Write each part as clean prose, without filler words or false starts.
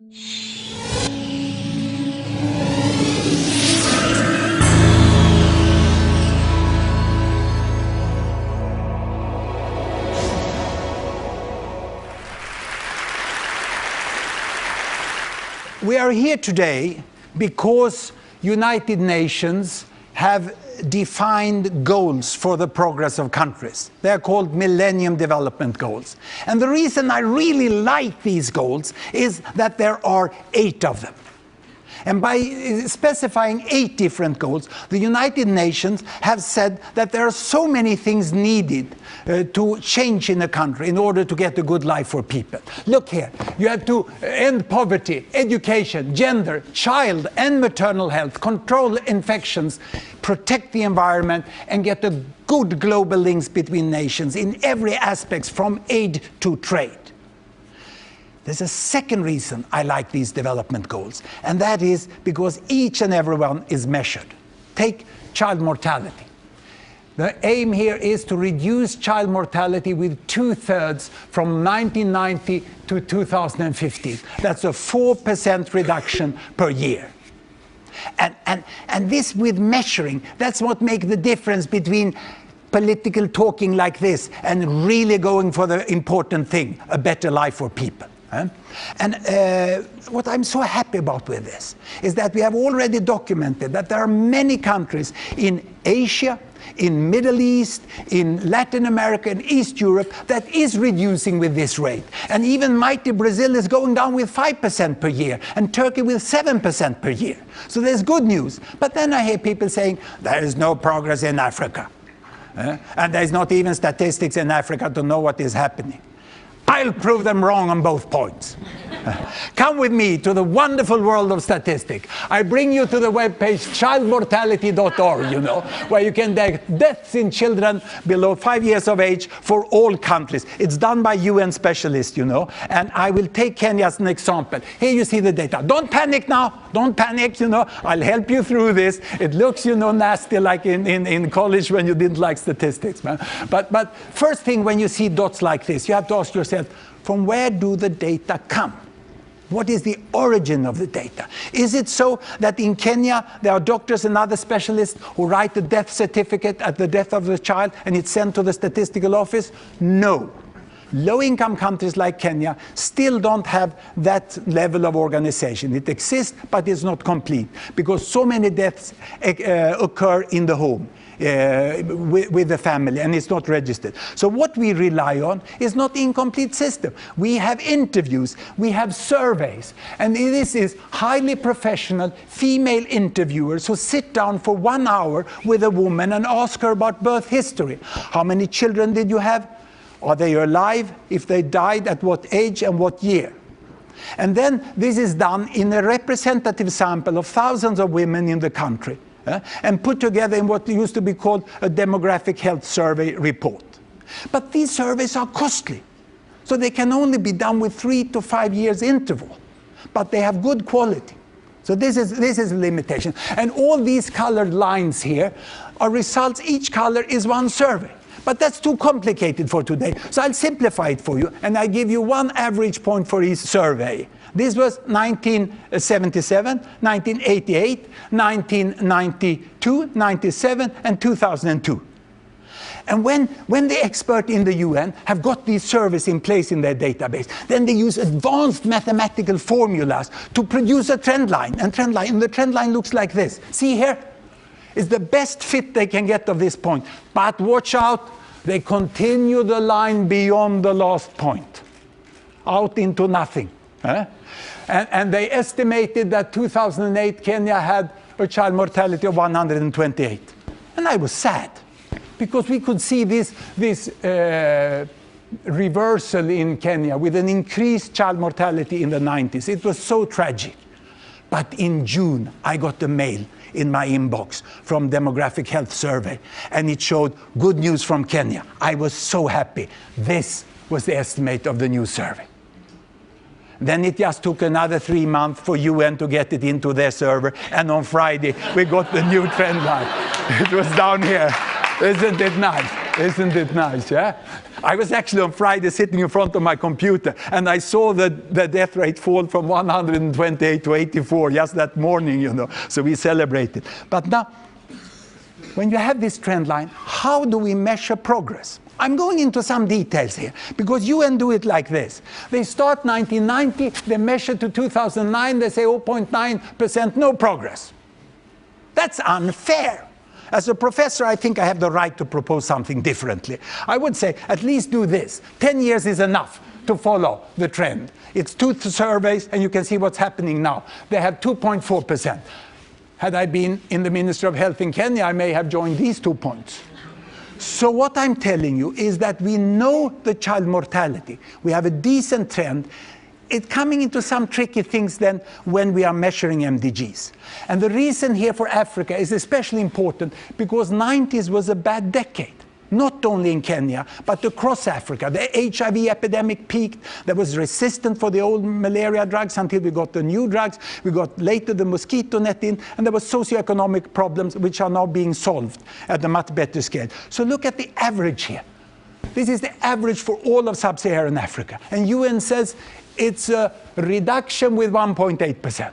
We are here today because United Nations have defined goals for the progress of countries. They are called Millennium Development Goals. And the reason I really like these goals is that there are 8 of them. And by specifying 8 different goals, the United Nations have said that there are so many things needed to change in a country in order to get a good life for people. Look here, you have to end poverty, education, gender, child and maternal health, control infections, protect the environment, and get a good global links between nations in every aspect from aid to trade. There's a second reason I like these development goals, and that is because each and every one is measured. Take child mortality. The aim here is to reduce child mortality with 2/3 from 1990 to 2015. That's a 4% reduction per year. And this with measuring, that's what makes the difference between political talking like this and really going for the important thing, a better life for people. And what I'm so happy about with this is that we have already documented that there are many countries in Asia, in Middle East, in Latin America and East Europe that is reducing with this rate. And even mighty Brazil is going down with 5% per year and Turkey with 7% per year. So there's good news. But then I hear people saying there is no progress in Africa. And there's not even statistics in Africa to know what is happening. I'll prove them wrong on both points. Come with me to the wonderful world of statistics. I bring you to the webpage childmortality.org, you know, where you can get deaths in children below 5 years of age for all countries. It's done by UN specialists, you know, and I will take Kenya as an example. Here you see the data. Don't panic now. Don't panic, you know. I'll help you through this. It looks, you know, nasty like in college when you didn't like statistics, man. But first thing, when you see dots like this, you have to ask yourself, from where do the data come? What is the origin of the data? Is it so that in Kenya there are doctors and other specialists who write the death certificate at the death of the child and it's sent to the statistical office? No. Low-income countries like Kenya still don't have that level of organization. It exists, but it's not complete because so many deaths occur in the home. With the family, and it's not registered. So what we rely on is not incomplete system. We have interviews, we have surveys, and this is highly professional female interviewers who sit down for 1 hour with a woman and ask her about birth history. How many children did you have? Are they alive? If they died, at what age and what year? And then this is done in a representative sample of thousands of women in the country. And put together in what used to be called a demographic health survey report. But these surveys are costly, so they can only be done with 3 to 5 years interval, but they have good quality. So this is a limitation. And all these colored lines here are results. Each color is one survey. But that's too complicated for today. So I'll simplify it for you, and I give you one average point for each survey. This was 1977, 1988, 1992, 97, and 2002. And when the experts in the UN have got these surveys in place in their database, then they use advanced mathematical formulas to produce a trend line. And the trend line looks like this. See here? It's the best fit they can get of this point. But watch out, they continue the line beyond the last point, out into nothing. And they estimated that 2008 Kenya had a child mortality of 128. And I was sad, because we could see this reversal in Kenya with an increased child mortality in the 90s. It was so tragic. But in June, I got a mail in my inbox from Demographic Health Survey, and it showed good news from Kenya. I was so happy. This was the estimate of the new survey. Then it just took another 3 months for UN to get it into their server, and on Friday we got the new trend line. It was down here. Isn't it nice? Isn't it nice, yeah? I was actually on Friday sitting in front of my computer, and I saw the death rate fall from 128 to 84 just that morning, you know, so we celebrated. But now, when you have this trend line, how do we measure progress? I'm going into some details here, because UN do it like this. They start 1990, they measure to 2009, they say 0.9%, no progress. That's unfair. As a professor, I think I have the right to propose something differently. I would say, at least do this. 10 years is enough to follow the trend. It's 2 surveys, and you can see what's happening now. They have 2.4%. Had I been in the Ministry of Health in Kenya, I may have joined these 2 points. So what I'm telling you is that we know the child mortality. We have a decent trend. It's coming into some tricky things then when we are measuring MDGs. And the reason here for Africa is especially important because 90s was a bad decade. Not only in Kenya, but across Africa. The HIV epidemic peaked. There was resistance for the old malaria drugs until we got the new drugs. We got later the mosquito net in, and there were socioeconomic problems which are now being solved at a much better scale. So look at the average here. This is the average for all of sub-Saharan Africa. And UN says it's a reduction with 1.8%.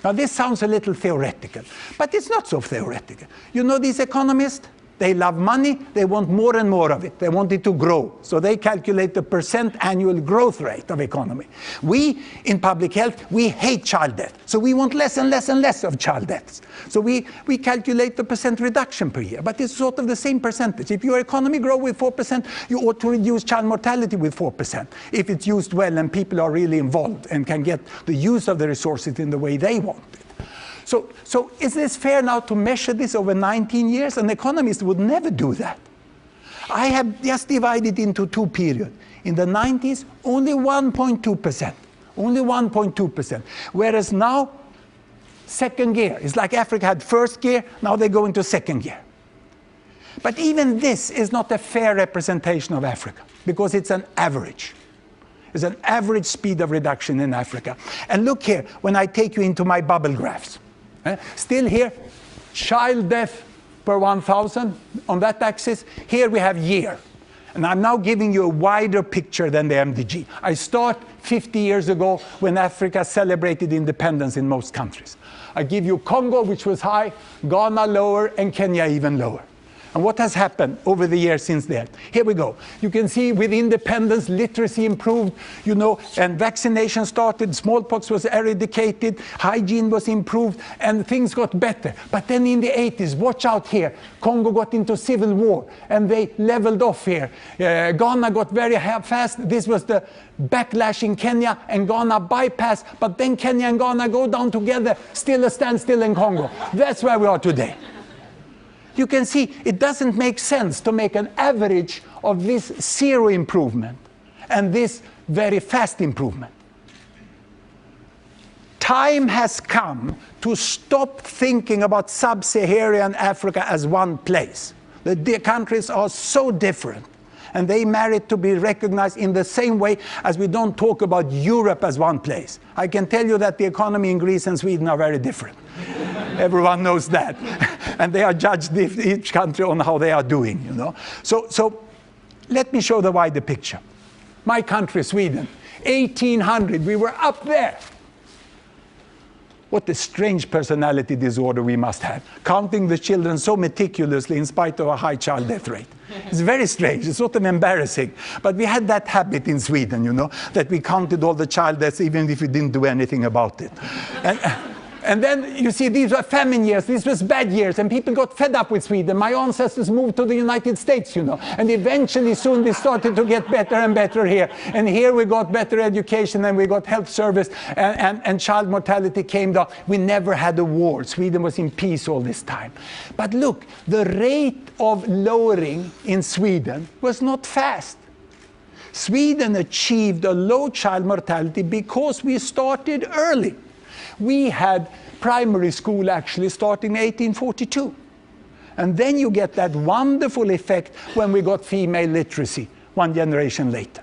Now this sounds a little theoretical, but it's not so theoretical. You know these economists? They love money, they want more and more of it. They want it to grow. So they calculate the % annual growth rate of economy. We, in public health, we hate child death. So we want less and less and less of child deaths. So we calculate the % reduction per year. But it's sort of the same percentage. If your economy grows with 4%, you ought to reduce child mortality with 4%. If it's used well and people are really involved and can get the use of the resources in the way they want it. So is this fair now to measure this over 19 years? An economist would never do that. I have just divided into 2 periods. In the 90s, only 1.2%. Only 1.2%. Whereas now, second gear. It's like Africa had first gear, now they go into second gear. But even this is not a fair representation of Africa, because it's an average. It's an average speed of reduction in Africa. And look here, when I take you into my bubble graphs. Still here, child death per 1,000 on that axis. Here we have year. And I'm now giving you a wider picture than the MDG. I start 50 years ago when Africa celebrated independence in most countries. I give you Congo, which was high, Ghana lower, and Kenya even lower. And what has happened over the years since then? Here we go. You can see with independence, literacy improved, you know, and vaccination started, smallpox was eradicated, hygiene was improved, and things got better. But then in the 80s, watch out here, Congo got into civil war, and they leveled off here. Ghana got very fast. This was the backlash in Kenya, and Ghana bypassed, but then Kenya and Ghana go down together, still a standstill in Congo. That's where we are today. You can see it doesn't make sense to make an average of this 0 improvement and this very fast improvement. Time has come to stop thinking about sub-Saharan Africa as one place. The countries are so different, and they merit to be recognized in the same way as we don't talk about Europe as one place. I can tell you that the economy in Greece and Sweden are very different. Everyone knows that. And they are judged each country on how they are doing, you know. So let me show the wider picture. My country, Sweden, 1800, we were up there. What a strange personality disorder we must have, counting the children so meticulously in spite of a high child death rate. It's very strange, it's sort of embarrassing. But we had that habit in Sweden, you know, that we counted all the child deaths even if we didn't do anything about it. And then you see these were famine years, these were bad years, and people got fed up with Sweden. My ancestors moved to the United States, you know, and eventually soon we started to get better and better here. And here we got better education and we got health service, and child mortality came down. We never had a war. Sweden was in peace all this time. But look, the rate of lowering in Sweden was not fast. Sweden achieved a low child mortality because we started early. We had primary school actually starting in 1842. And then you get that wonderful effect when we got female literacy 1 generation later.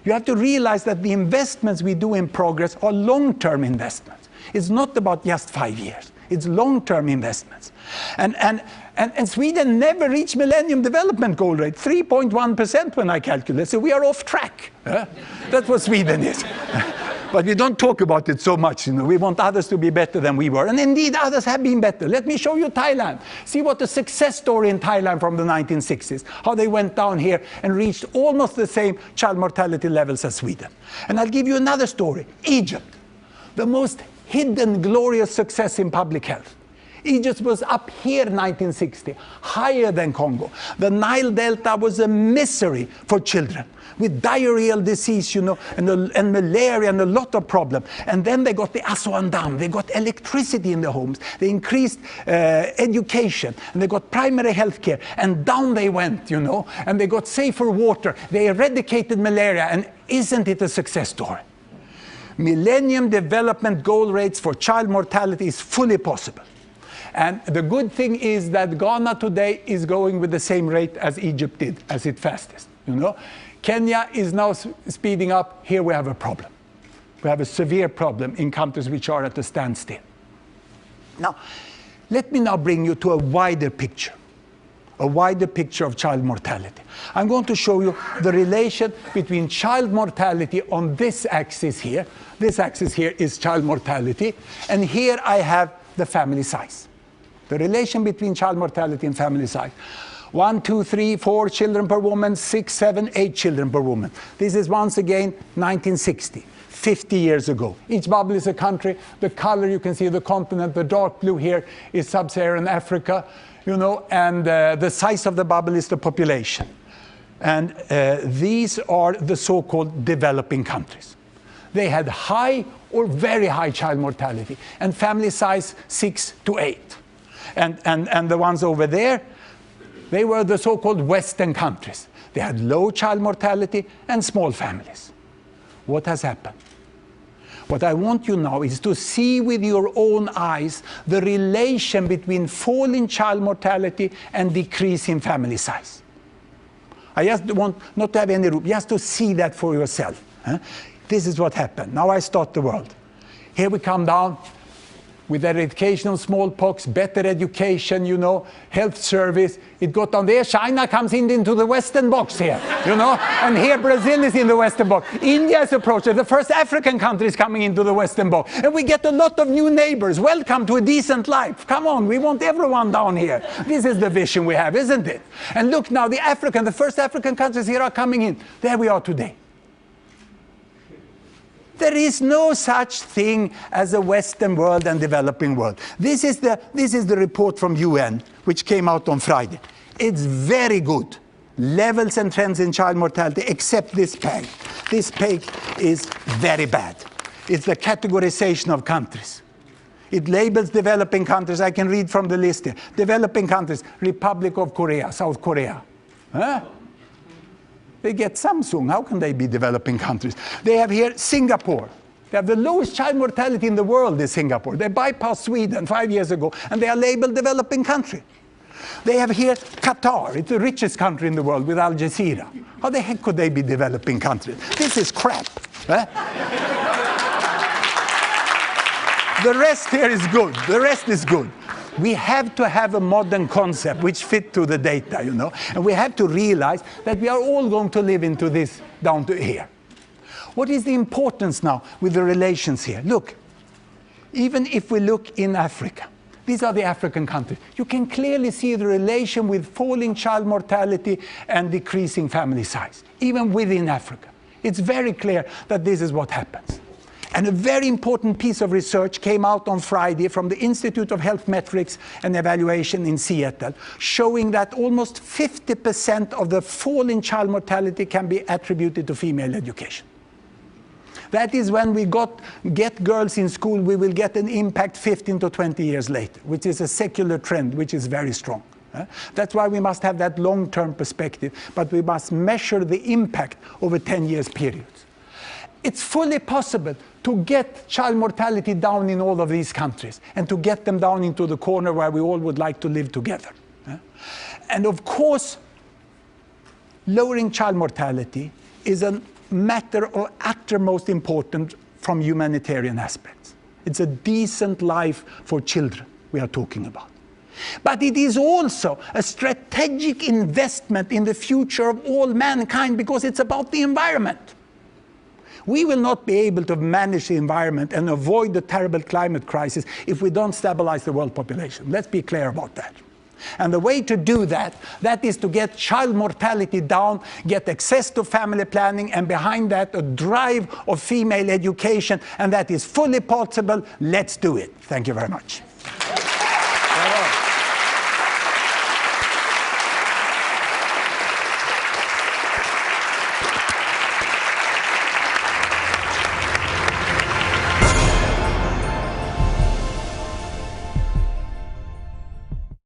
You have to realize that the investments we do in progress are long-term investments. It's not about just 5 years. It's long-term investments. And Sweden never reached Millennium Development Goal rate, 3.1% when I calculate. So we are off track. That's what Sweden is. But we don't talk about it so much. We want others to be better than we were. And indeed, others have been better. Let me show you Thailand. See what the success story in Thailand from the 1960s, how they went down here and reached almost the same child mortality levels as Sweden. And I'll give you another story. Egypt, the most hidden, glorious success in public health. Egypt was up here in 1960, higher than Congo. The Nile Delta was a misery for children with diarrheal disease, and malaria and a lot of problems. And then they got the Aswan Dam. They got electricity in the homes. They increased education. And they got primary health care. And down they went, and they got safer water. They eradicated malaria. And isn't it a success story? Millennium Development Goal rates for child mortality is fully possible. And the good thing is that Ghana today is going with the same rate as Egypt did, as its fastest. Kenya is now speeding up. Here we have a problem. We have a severe problem in countries which are at a standstill. Now, let me now bring you to a wider picture of child mortality. I'm going to show you the relation between child mortality on this axis here. This axis here is child mortality. And here I have the family size. The relation between child mortality and family size. 1, 2, 3, 4 children per woman, 6, 7, 8 children per woman. This is once again 1960, 50 years ago. Each bubble is a country. The color, you can see the continent. The dark blue here is sub-Saharan Africa, and the size of the bubble is the population. And these are the so-called developing countries. They had high or very high child mortality, and family size 6 to 8. And the ones over there, they were the so-called Western countries. They had low child mortality and small families. What has happened? What I want you now is to see with your own eyes the relation between falling child mortality and decrease in family size. I just want not to have any room, just to see that for yourself. This is what happened. Now I start the world. Here we come down with eradication of smallpox, better education, health service. It got down there. China comes into the Western box here, and here Brazil is in the Western box. India is approaching. The first African country is coming into the Western box. And we get a lot of new neighbors. Welcome to a decent life. Come on, we want everyone down here. This is the vision we have, isn't it? And look now, the first African countries here are coming in. There we are today. There is no such thing as a Western world and developing world. This is the report from UN, which came out on Friday. It's very good. Levels and trends in child mortality, except this page. This page is very bad. It's the categorization of countries. It labels developing countries. I can read from the list here. Developing countries, Republic of Korea, South Korea. They get Samsung. How can they be developing countries? They have here Singapore. They have the lowest child mortality in the world is Singapore. They bypassed Sweden 5 years ago, and they are labeled developing country. They have here Qatar. It's the richest country in the world with Al Jazeera. How the heck could they be developing countries? This is crap. The rest here is good. The rest is good. We have to have a modern concept which fit to the data, and we have to realize that we are all going to live into this down to here. What is the importance now with the relations here? Look, even if we look in Africa, these are the African countries. You can clearly see the relation with falling child mortality and decreasing family size, even within Africa. It's very clear that this is what happens. And a very important piece of research came out on Friday from the Institute of Health Metrics and Evaluation in Seattle, showing that almost 50% of the fall in child mortality can be attributed to female education. That is when we get girls in school, we will get an impact 15 to 20 years later, which is a secular trend, which is very strong. That's why we must have that long-term perspective, but we must measure the impact over 10 years periods. It's fully possible to get child mortality down in all of these countries and to get them down into the corner where we all would like to live together. And of course, lowering child mortality is a matter of uttermost importance from humanitarian aspects. It's a decent life for children. we are talking about. But it is also a strategic investment in the future of all mankind, because it's about the environment. We will not be able to manage the environment and avoid the terrible climate crisis if we don't stabilize the world population. Let's be clear about that. And the way to do that is to get child mortality down, get access to family planning, and behind that a drive of female education, and that is fully possible. Let's do it. Thank you very much.